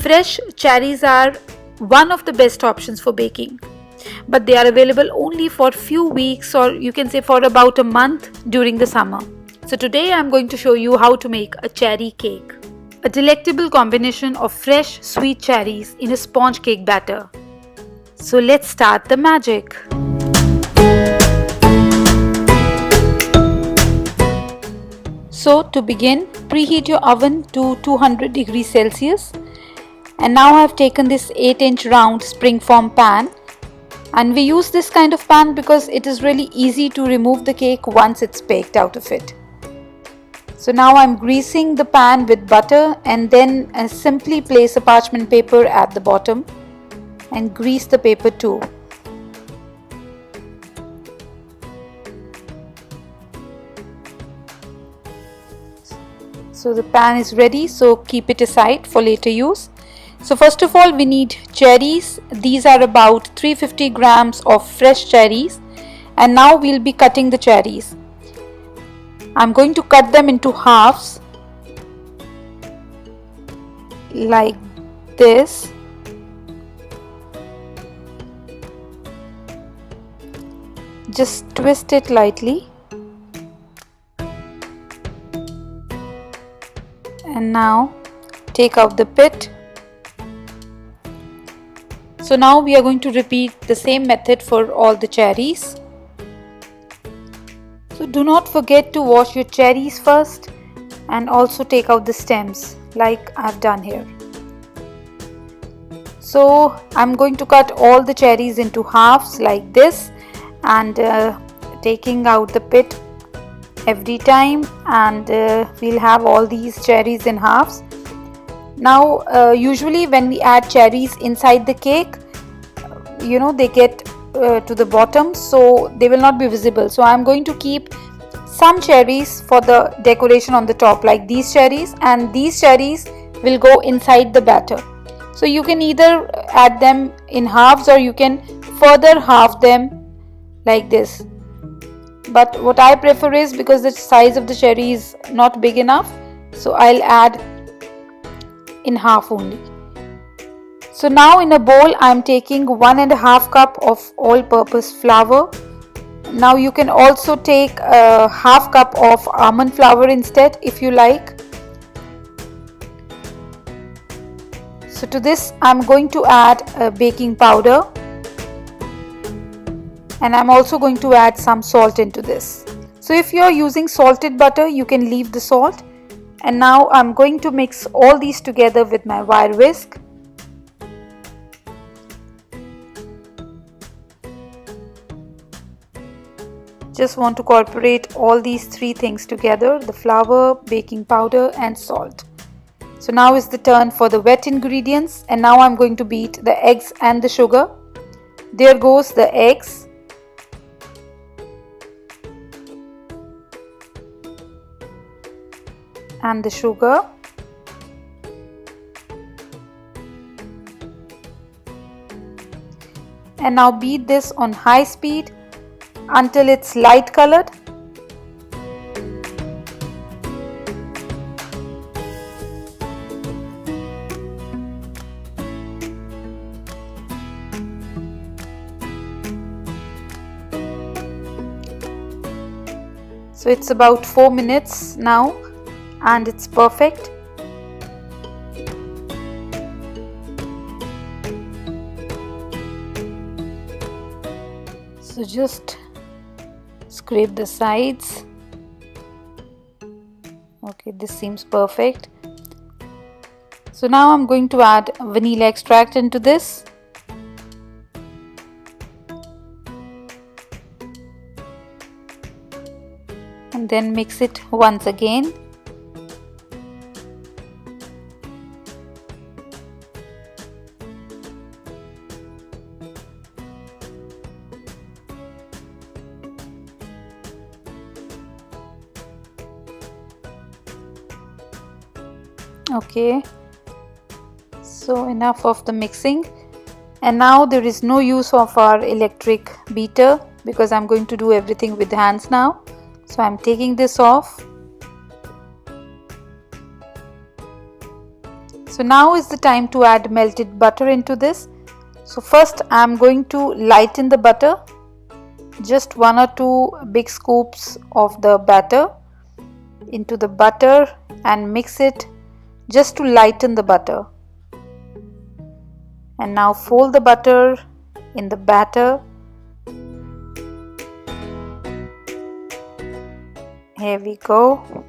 Fresh cherries are one of the best options for baking, but they are available only for few weeks, or you can say for about a month during the summer. So today I'm going to show you how to make a cherry cake. A delectable combination of fresh sweet cherries in a sponge cake batter. So let's start the magic. So to begin, preheat your oven to 200 degrees Celsius. And now I have taken this 8-inch round springform pan, and we use this kind of pan because it is really easy to remove the cake once it's baked out of it. So now I'm greasing the pan with butter, and then simply place a parchment paper at the bottom and grease the paper too. So the pan is ready, so keep it aside for later use. So first of all, we need cherries. These are about 350 grams of fresh cherries, and now we'll be cutting the cherries. I'm going to cut them into halves like this. Just twist it lightly. And now take out the pit. So now we are going to repeat the same method for all the cherries. So do not forget to wash your cherries first, and also take out the stems like I've done here. So I'm going to cut all the cherries into halves like this, and taking out the pit every time, and we'll have all these cherries in halves. Now usually when we add cherries inside the cake, they get to the bottom, so they will not be visible. So I'm going to keep some cherries for the decoration on the top, like these cherries, and these cherries will go inside the batter. So you can either add them in halves, or you can further halve them like this. But what I prefer is, because the size of the cherry is not big enough, so I'll add in half only. So now in a bowl I'm taking 1.5 cup of all-purpose flour. Now you can also take a half cup of almond flour instead if you like. So to this I'm going to add baking powder, and I'm also going to add some salt into this. So if you are using salted butter, you can leave the salt. And now I'm going to mix all these together with my wire whisk. Just want to incorporate all these three things together: the flour, baking powder and salt. So now is the turn for the wet ingredients, and now I'm going to beat the eggs and the sugar. There goes the eggs. And the sugar. And now beat this on high speed until it's light colored. So it's about 4 minutes now, and it's perfect. So just scrape the sides. Okay, this seems perfect. So now I'm going to add vanilla extract into this. And then mix it once again. Okay, so enough of the mixing, and now there is no use of our electric beater because I'm going to do everything with hands now. So I'm taking this off. So now is the time to add melted butter into this. So first I am going to lighten the butter, just 1 or 2 big scoops of the batter into the butter and mix it just to lighten the butter. And now fold the butter in the batter. Here we go.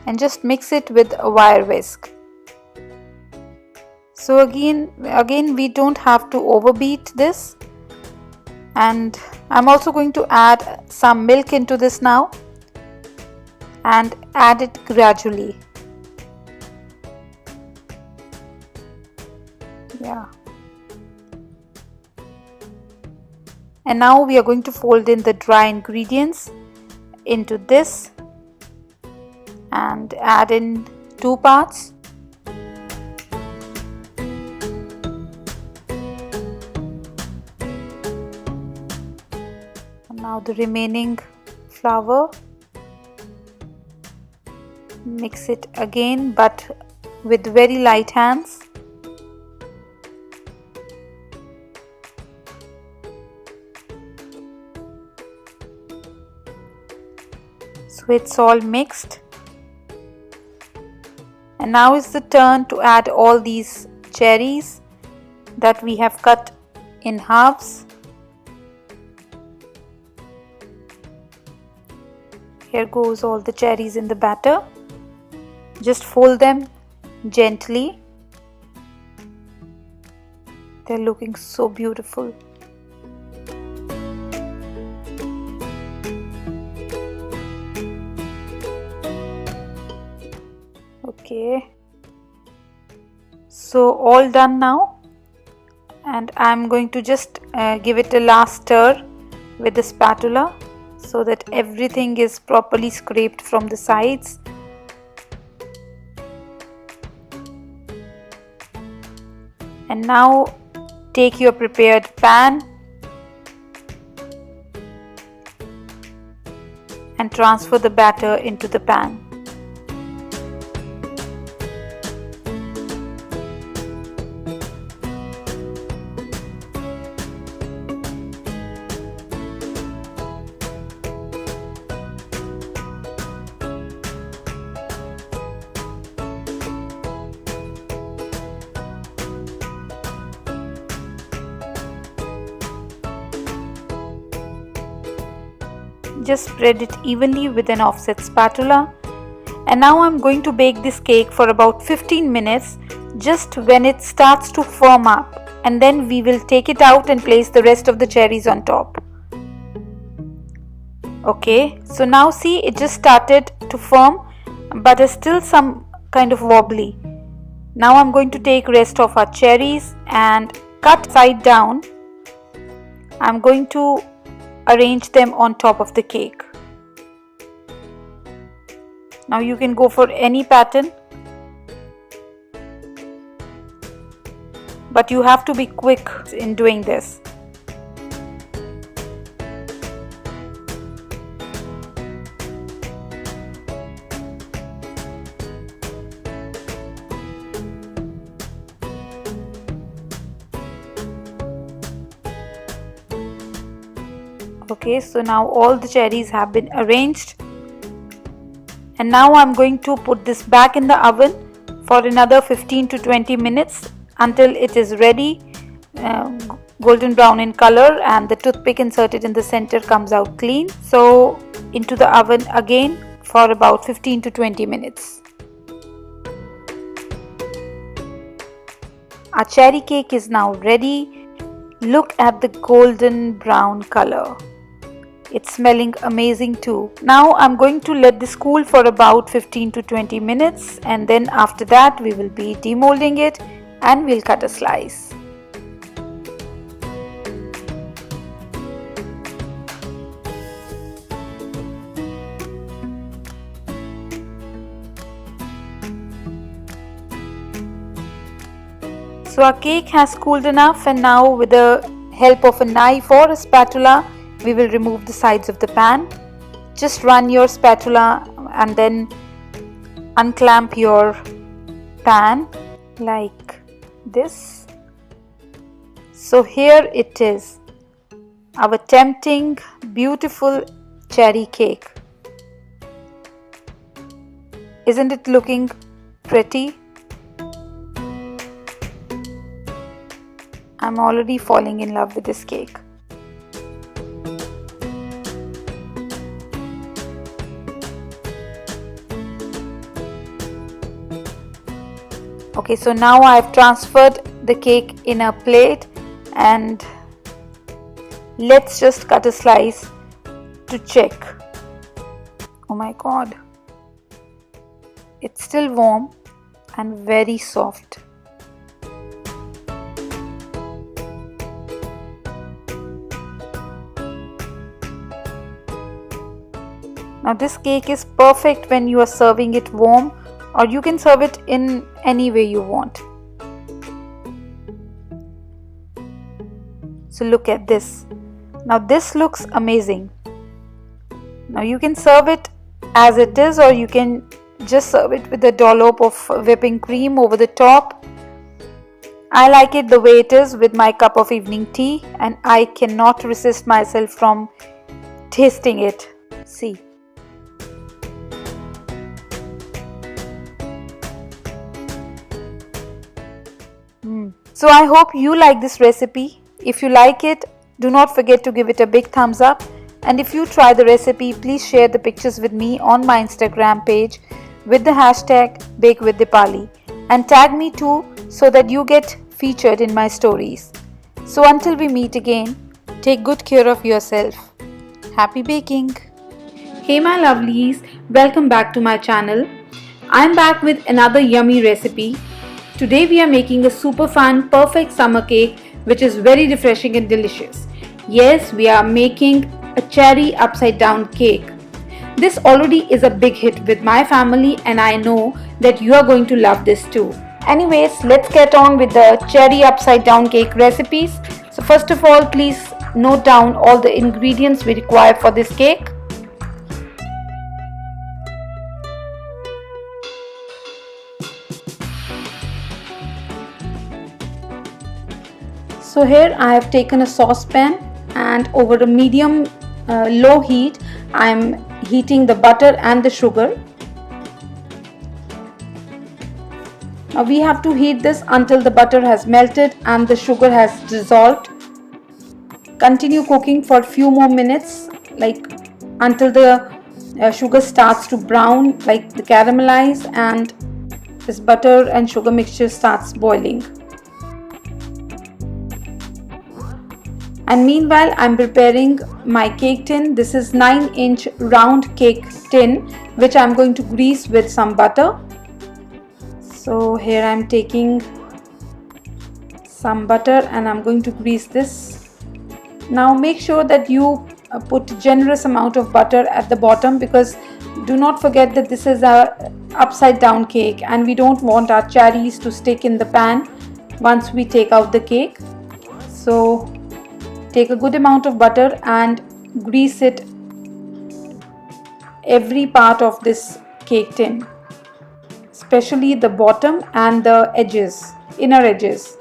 And just mix it with a wire whisk. So again we don't have to overbeat this. And I'm also going to add some milk into this now and add it gradually. Yeah. And now we are going to fold in the dry ingredients into this and add in 2 parts. And now the remaining flour. Mix it again, but with very light hands. So it's all mixed. And now is the turn to add all these cherries that we have cut in halves. Here goes all the cherries in the batter. Just fold them gently. They're looking so beautiful. Okay, so all done now, and I'm going to just give it a last stir with the spatula so that everything is properly scraped from the sides. And now take your prepared pan and transfer the batter into the pan. Just spread it evenly with an offset spatula. And now I'm going to bake this cake for about 15 minutes, just when it starts to firm up, and then we will take it out and place the rest of the cherries on top. Okay, so now see, it just started to firm, but is still some kind of wobbly. Now I'm going to take rest of our cherries and cut side down. I'm going to arrange them on top of the cake. Now you can go for any pattern, but you have to be quick in doing this. Okay, so now all the cherries have been arranged, and now I'm going to put this back in the oven for another 15 to 20 minutes until it is ready, golden brown in color, and the toothpick inserted in the center comes out clean. So into the oven again for about 15 to 20 minutes. Our cherry cake is now ready. Look at the golden brown color. It's smelling amazing too. Now I'm going to let this cool for about 15 to 20 minutes, and then after that we will be demolding it and we'll cut a slice. So our cake has cooled enough, and now with the help of a knife or a spatula, we will remove the sides of the pan. Just run your spatula and then unclamp your pan like this. So here it is, our tempting, beautiful cherry cake. Isn't it looking pretty? I'm already falling in love with this cake. Okay, so now I've transferred the cake in a plate and let's just cut a slice to check. Oh my god, it's still warm and very soft. Now this cake is perfect when you are serving it warm, or you can serve it in any way you want. So look at this. Now this looks amazing. Now you can serve it as it is, or you can just serve it with a dollop of whipping cream over the top. I like it the way it is with my cup of evening tea, and I cannot resist myself from tasting it. See. So I hope you like this recipe. If you like it, do not forget to give it a big thumbs up. And if you try the recipe, please share the pictures with me on my Instagram page with the hashtag BakeWithDeepali and tag me too so that you get featured in my stories. So until we meet again, take good care of yourself. Happy baking! Hey my lovelies, welcome back to my channel. I'm back with another yummy recipe. Today we are making a super fun, perfect summer cake which is very refreshing and delicious. Yes, we are making a cherry upside down cake. This already is a big hit with my family and I know that you are going to love this too. Anyways, let's get on with the cherry upside down cake recipes. So first of all, please note down all the ingredients we require for this cake. So here I have taken a saucepan and over a medium low heat I am heating the butter and the sugar. Now we have to heat this until the butter has melted and the sugar has dissolved. Continue cooking for a few more minutes, like until the sugar starts to brown, like the caramelize, and this butter and sugar mixture starts boiling. And meanwhile I'm preparing my cake tin. This is 9-inch round cake tin which I'm going to grease with some butter. So here I'm taking some butter and I'm going to grease this. Now make sure that you put generous amount of butter at the bottom, because do not forget that this is a upside down cake and we don't want our cherries to stick in the pan once we take out the cake. So take a good amount of butter and grease it every part of this cake tin, especially the bottom and the edges, inner edges.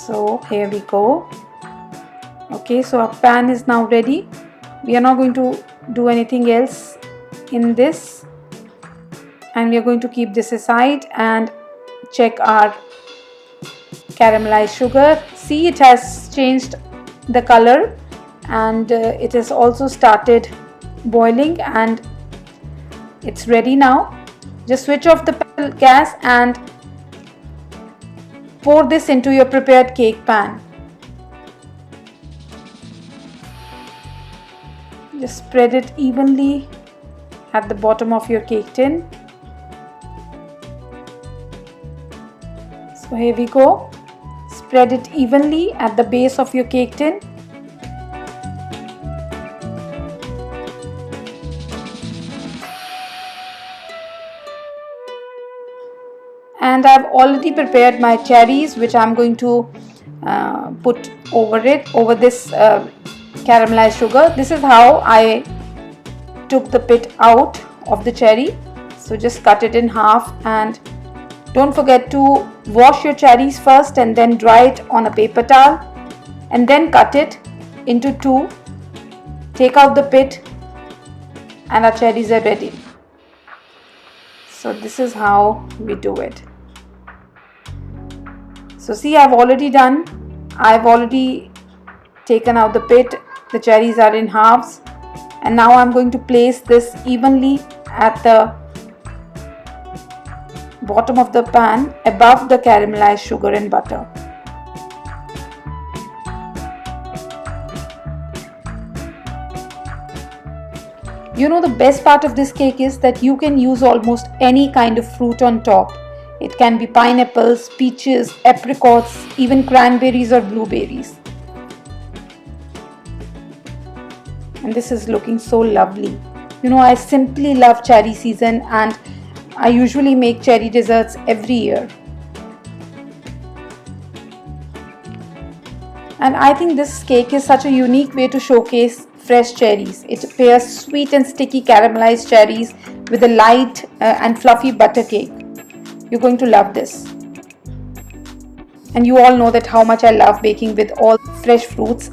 So here we go. Okay, so our pan is now ready. We are not going to do anything else in this, and we are going to keep this aside and check our caramelized sugar. See, it has changed the color and it has also started boiling and it's ready now. Just switch off the gas and pour this into your prepared cake pan. Just spread it evenly at the bottom of your cake tin. So here we go. Spread it evenly at the base of your cake tin. And I've already prepared my cherries, which I'm going to put over this caramelized sugar. This is how I took the pit out of the cherry. So just cut it in half, and don't forget to wash your cherries first and then dry it on a paper towel, and then cut it into two. Take out the pit and our cherries are ready. So this is how we do it. So see, I've already taken out the pit. The cherries are in halves, and now I'm going to place this evenly at the bottom of the pan above the caramelized sugar and butter. You know, the best part of this cake is that you can use almost any kind of fruit on top. It can be pineapples, peaches, apricots, even cranberries or blueberries. And this is looking so lovely. You know, I simply love cherry season, and I usually make cherry desserts every year. And I think this cake is such a unique way to showcase fresh cherries. It pairs sweet and sticky caramelized cherries with a light and fluffy butter cake. You're going to love this. And you all know that how much I love baking with all fresh fruits,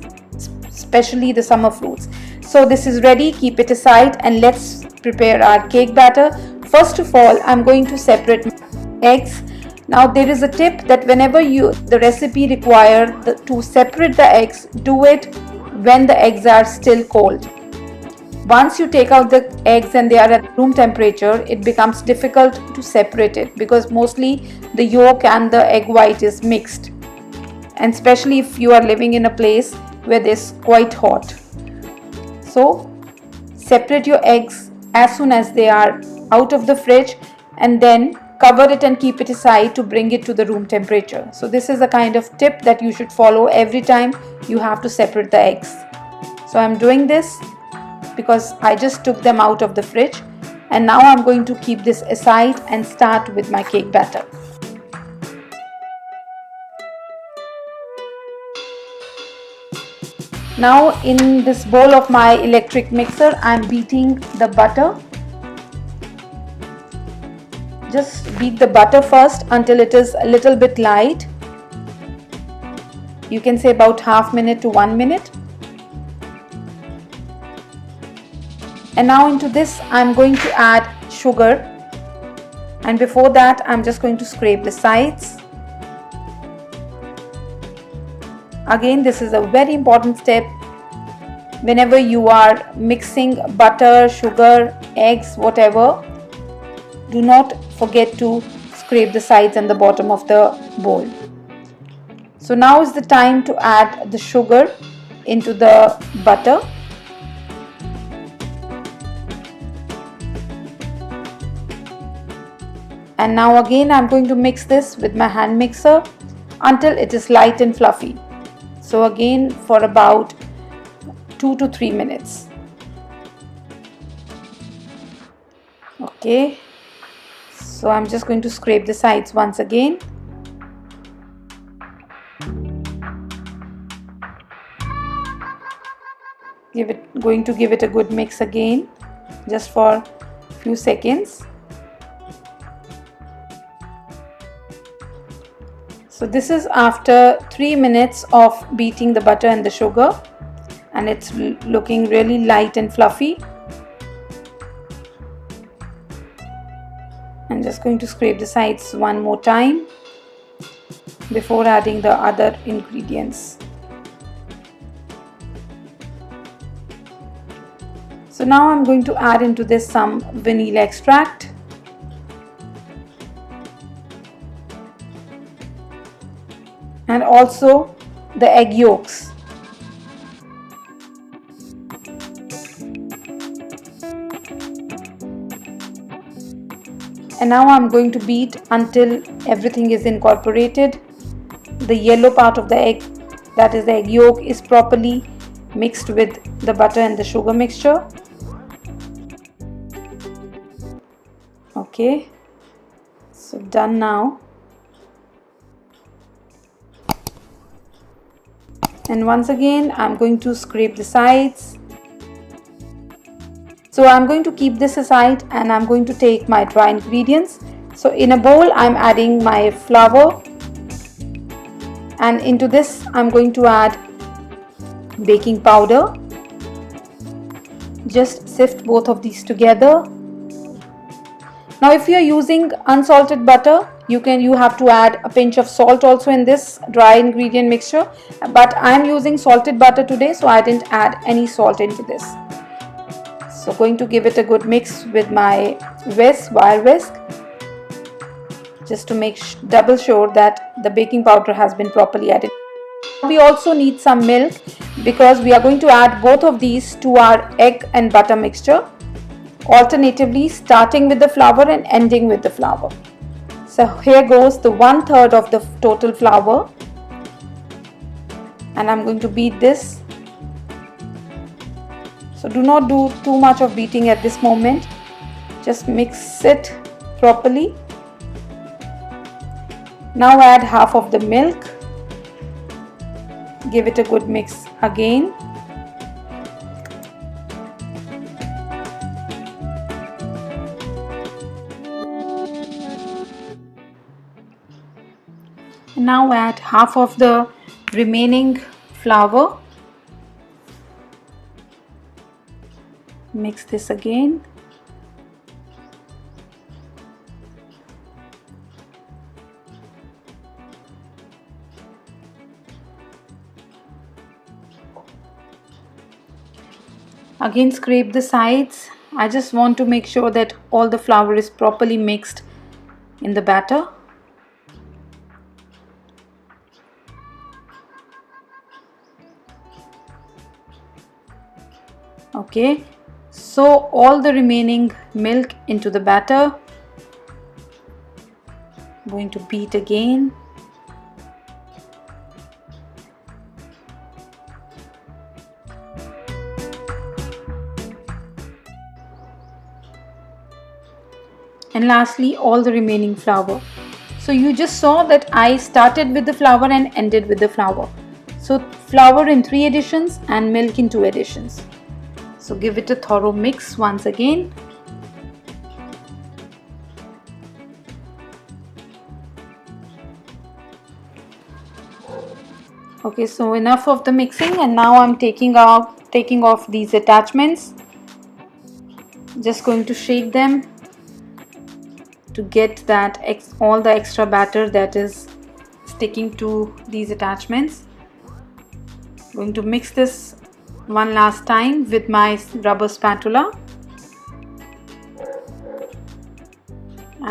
especially the summer fruits. So this is ready. Keep it aside and let's prepare our cake batter. First of all, I'm going to separate eggs. Now there is a tip that whenever the recipe requires to separate the eggs, do it when the eggs are still cold. Once you take out the eggs and they are at room temperature, it becomes difficult to separate it because mostly the yolk and the egg white is mixed, and especially if you are living in a place where it's quite hot. So separate your eggs as soon as they are out of the fridge, and then cover it and keep it aside to bring it to the room temperature. So this is a kind of tip that you should follow every time you have to separate the eggs. So I'm doing this because I just took them out of the fridge, and now I'm going to keep this aside and start with my cake batter. Now in this bowl of my electric mixer, I'm beating the butter. Just beat the butter first until it is a little bit light. You can say about half minute to 1 minute. And now into this I'm going to add sugar, and before that I'm just going to scrape the sides. Again, this is a very important step. Whenever you are mixing butter, sugar, eggs, whatever, do not forget to scrape the sides and the bottom of the bowl. So now is the time to add the sugar into the butter. And now again I'm going to mix this with my hand mixer until it is light and fluffy. So again for about 2 to 3 minutes. Okay. So I'm just going to scrape the sides once again. Going to give it a good mix again, just for a few seconds. So this is after 3 minutes of beating the butter and the sugar, and it's looking really light and fluffy. I'm just going to scrape the sides one more time before adding the other ingredients. So now I'm going to add into this some vanilla extract. And also the egg yolks. And now I'm going to beat until everything is incorporated. The yellow part of the egg, that is the egg yolk, is properly mixed with the butter and the sugar mixture. Okay, so done now. And once again I'm going to scrape the sides. So I'm going to keep this aside and I'm going to take my dry ingredients. So in a bowl I'm adding my flour, and into this I'm going to add baking powder. Just sift both of these together. Now if you are using unsalted butter, you have to add a pinch of salt also in this dry ingredient mixture, but I am using salted butter today, so I didn't add any salt into this. So going to give it a good mix with my wire whisk, just to make double sure that the baking powder has been properly added. We also need some milk because we are going to add both of these to our egg and butter mixture, alternatively starting with the flour and ending with the flour. So here goes the 1/3 of the total flour, and I'm going to beat this. So do not do too much of beating at this moment, just mix it properly. Now add half of the milk, give it a good mix again. Now add half of the remaining flour. Mix this again. Again scrape the sides. I just want to make sure that all the flour is properly mixed in the batter. Okay, so all the remaining milk into the batter. I'm going to beat again. And lastly, all the remaining flour. So you just saw that I started with the flour and ended with the flour. So flour in 3 additions and milk in 2 additions. So give it a thorough mix once again. Okay, so enough of the mixing, and now I'm taking off these attachments. Just going to shake them to get that all the extra batter that is sticking to these attachments. Going to mix this one last time with my rubber spatula,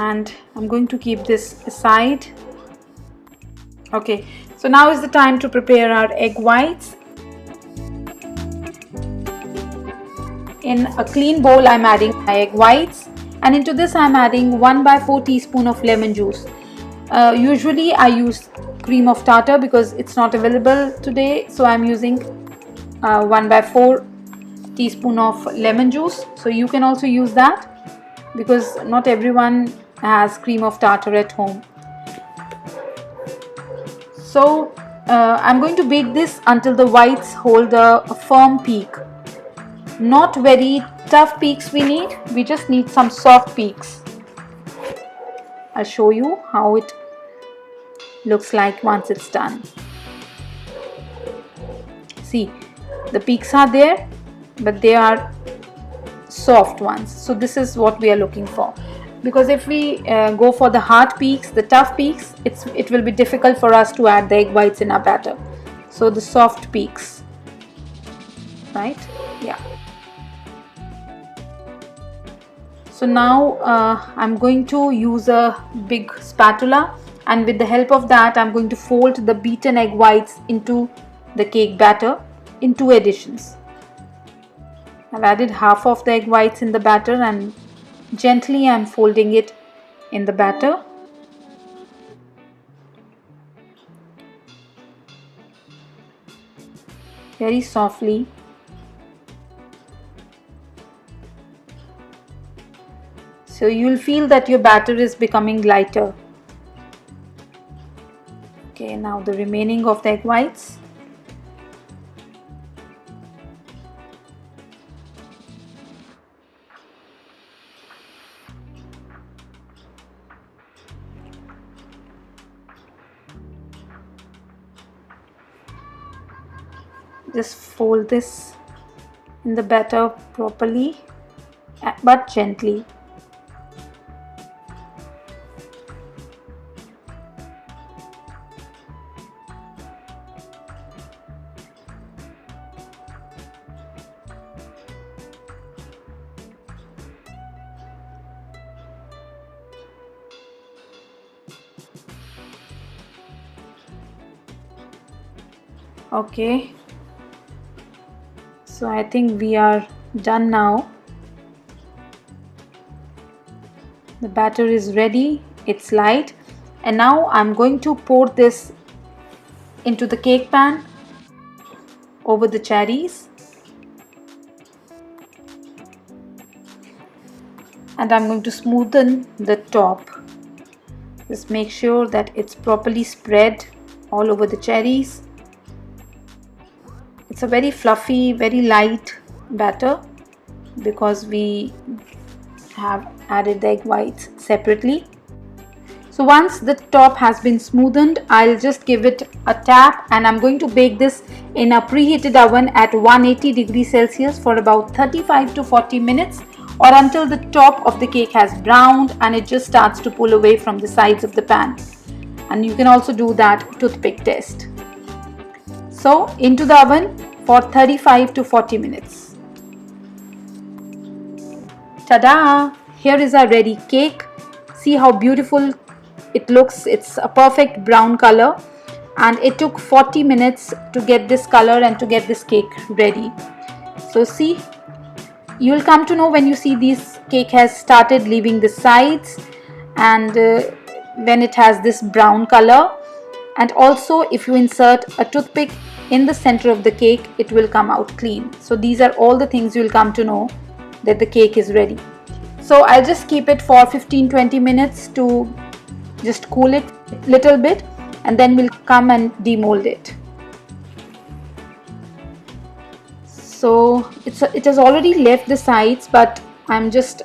and I'm going to keep this aside. Okay, so now is the time to prepare our egg whites. In a clean bowl I'm adding my egg whites, and into this I'm adding 1/4 teaspoon of lemon juice. Usually I use cream of tartar because it's not available today, so I'm using 1/4 teaspoon of lemon juice. So you can also use that because not everyone has cream of tartar at home. So I'm going to beat this until the whites hold a firm peak. Not very tough peaks we need, we just need some soft peaks. I'll show you how it looks like once it's done. See, the peaks are there, but they are soft ones. So this is what we are looking for, because if we go for the hard peaks, the tough peaks, it will be difficult for us to add the egg whites in our batter. So the soft peaks, right? Yeah. So now I'm going to use a big spatula, and with the help of that I'm going to fold the beaten egg whites into the cake batter in 2 additions. I've added half of the egg whites in the batter and gently I'm folding it in the batter. Very softly. So you'll feel that your batter is becoming lighter. Okay, now the remaining of the egg whites. Just fold this in the batter properly but gently. Okay, so I think we are done now. The batter is ready, it's light, and now I'm going to pour this into the cake pan over the cherries, and I'm going to smoothen the top. Just make sure that it's properly spread all over the cherries. It's a very fluffy, very light batter because we have added the egg whites separately. So once the top has been smoothened, I'll just give it a tap, and I'm going to bake this in a preheated oven at 180 degrees Celsius for about 35 to 40 minutes, or until the top of the cake has browned and it just starts to pull away from the sides of the pan. And you can also do that toothpick test. So into the oven for 35 to 40 minutes. Ta-da! Here is our ready cake. See how beautiful it looks. It's a perfect brown color, and it took 40 minutes to get this color and to get this cake ready. So see, you'll come to know when you see this cake has started leaving the sides, and when it has this brown color, and also if you insert a toothpick in the center of the cake, it will come out clean. So these are all the things you'll come to know that the cake is ready. So I'll just keep it for 15-20 minutes to just cool it a little bit, and then we'll come and demold it. So it has already left the sides, but I'm just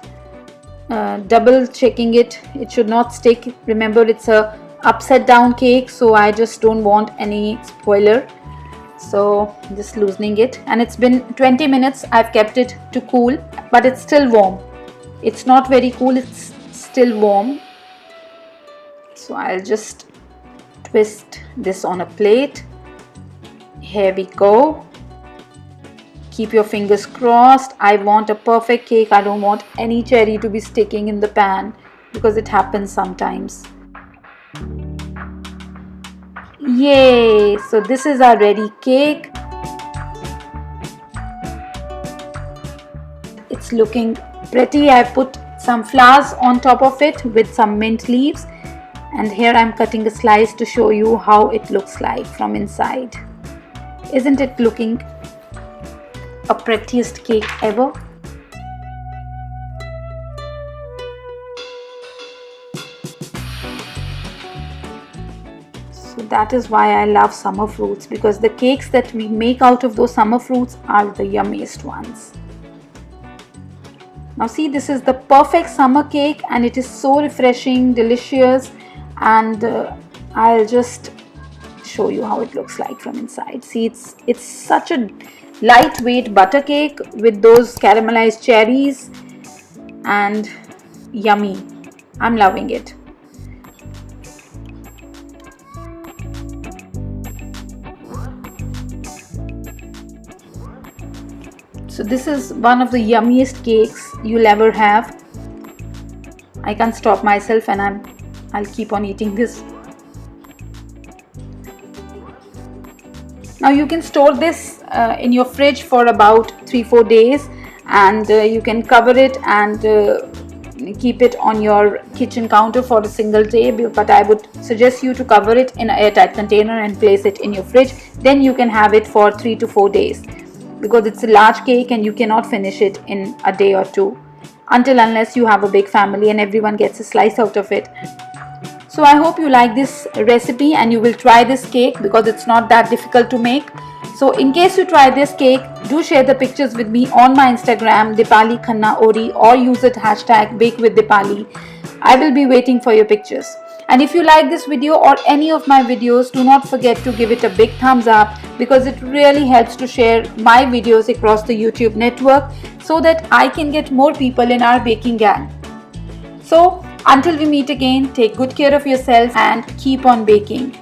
double checking it. It should not stick. Remember, it's a upside down cake, so I just don't want any spoiler. So just loosening it, and it's been 20 minutes. I've kept it to cool, but it's still warm. It's not very cool, it's still warm. So I'll just twist this on a plate. Here we go. Keep your fingers crossed. I want a perfect cake. I don't want any cherry to be sticking in the pan, because it happens sometimes. Yay! So this is our ready cake. It's looking pretty. I put some flowers on top of it with some mint leaves, and here I'm cutting a slice to show you how it looks like from inside. Isn't it looking a prettiest cake ever? So that is why I love summer fruits, because the cakes that we make out of those summer fruits are the yummiest ones. Now see, this is the perfect summer cake, and it is so refreshing, delicious, and I'll just show you how it looks like from inside. See, it's such a lightweight butter cake with those caramelized cherries, and yummy. I'm loving it. So this is one of the yummiest cakes you'll ever have. I can't stop myself, and I'll keep on eating this. Now you can store this in your fridge for about 3-4 days, and you can cover it and keep it on your kitchen counter for a single day, but I would suggest you to cover it in an airtight container and place it in your fridge. Then you can have it for 3 to 4 days, because it's a large cake and you cannot finish it in a day or two, unless you have a big family and everyone gets a slice out of it. So I hope you like this recipe and you will try this cake, because it's not that difficult to make. So in case you try this cake, do share the pictures with me on my Instagram, Deepali Khanna Ori, or use it hashtag #BakeWithDeepali. I will be waiting for your pictures. And if you like this video or any of my videos, do not forget to give it a big thumbs up, because it really helps to share my videos across the YouTube network so that I can get more people in our baking gang. So until we meet again, take good care of yourself and keep on baking.